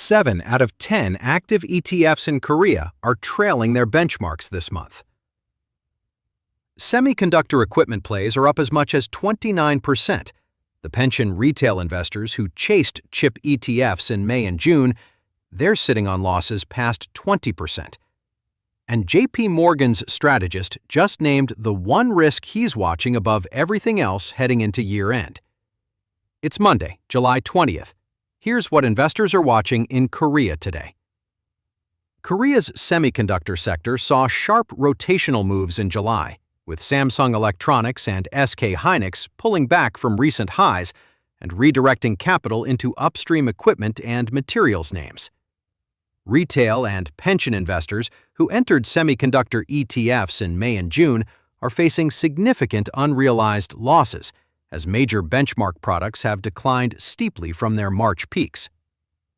7 out of 10 active ETFs in Korea are trailing their benchmarks this month. Semiconductor equipment plays are up as much as 29%. The pension retail investors who chased chip ETFs in May and June, they're sitting on losses past 20%. And JP Morgan's strategist just named the one risk he's watching above everything else heading into year-end. It's Monday, July 20th. Here's what investors are watching in Korea today. Korea's semiconductor sector saw sharp rotational moves in July, with Samsung Electronics and SK Hynix pulling back from recent highs and redirecting capital into upstream equipment and materials names. Retail and pension investors who entered semiconductor ETFs in May and June are facing significant unrealized losses, as major benchmark products have declined steeply from their March peaks.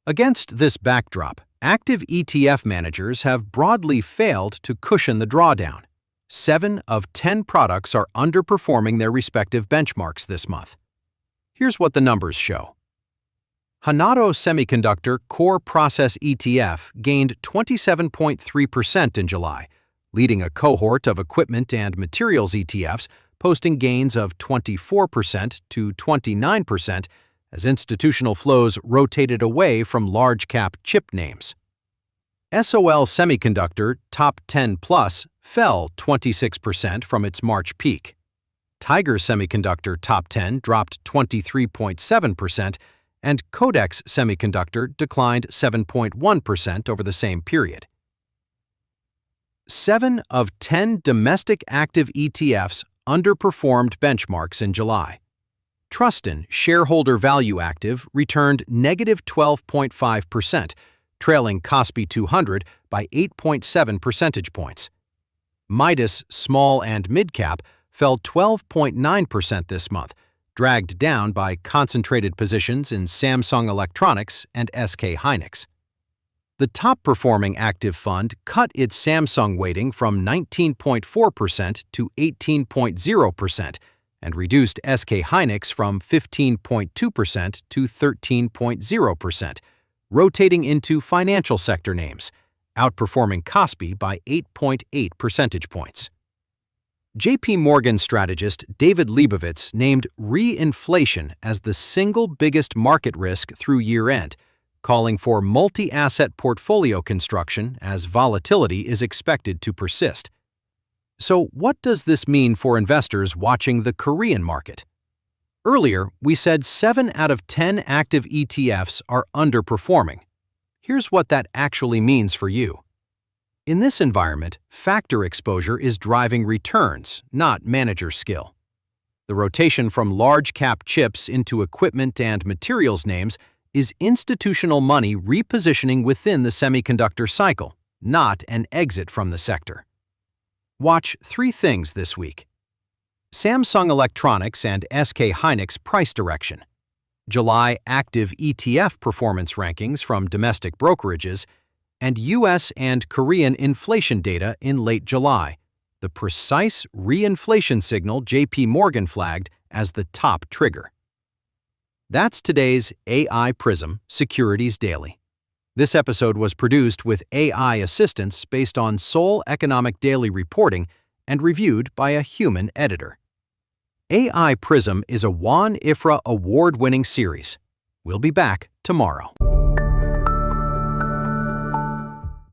Against this backdrop, active ETF managers have broadly failed to cushion the drawdown. 7 of 10 products are underperforming their respective benchmarks this month. Here's what the numbers show. Hanato Semiconductor Core Process ETF gained 27.3% in July, leading a cohort of equipment and materials ETFs posting gains of 24% to 29% as institutional flows rotated away from large-cap chip names. SOL Semiconductor Top 10 Plus fell 26% from its March peak. Tiger Semiconductor Top 10 dropped 23.7%, and Codex Semiconductor declined 7.1% over the same period. 7 of 10 domestic active ETFs underperformed benchmarks in July. Trustin Shareholder Value Active returned negative 12.5%, trailing KOSPI 200 by 8.7 percentage points. Midas Small and Mid-Cap fell 12.9% this month, dragged down by concentrated positions in Samsung Electronics and SK Hynix. The top-performing active fund cut its Samsung weighting from 19.4% to 18.0% and reduced SK Hynix from 15.2% to 13.0%, rotating into financial sector names, outperforming KOSPI by 8.8 percentage points. JP Morgan strategist David Leibovitz named re-inflation as the single biggest market risk through year-end, calling for multi-asset portfolio construction as volatility is expected to persist. So what does this mean for investors watching the Korean market? Earlier, we said 7 out of 10 active ETFs are underperforming. Here's what that actually means for you. In this environment, factor exposure is driving returns, not manager skill. The rotation from large-cap chips into equipment and materials names is institutional money repositioning within the semiconductor cycle, not an exit from the sector. Watch 3 things this week. Samsung Electronics and SK Hynix price direction. July active ETF performance rankings from domestic brokerages, and U.S. and Korean inflation data in late July, the precise re-inflation signal JP Morgan flagged as the top trigger. That's today's AI PRISM Securities Daily. This episode was produced with AI assistance based on Seoul Economic Daily reporting and reviewed by a human editor. AI PRISM is a WAN-IFRA award-winning series. We'll be back tomorrow.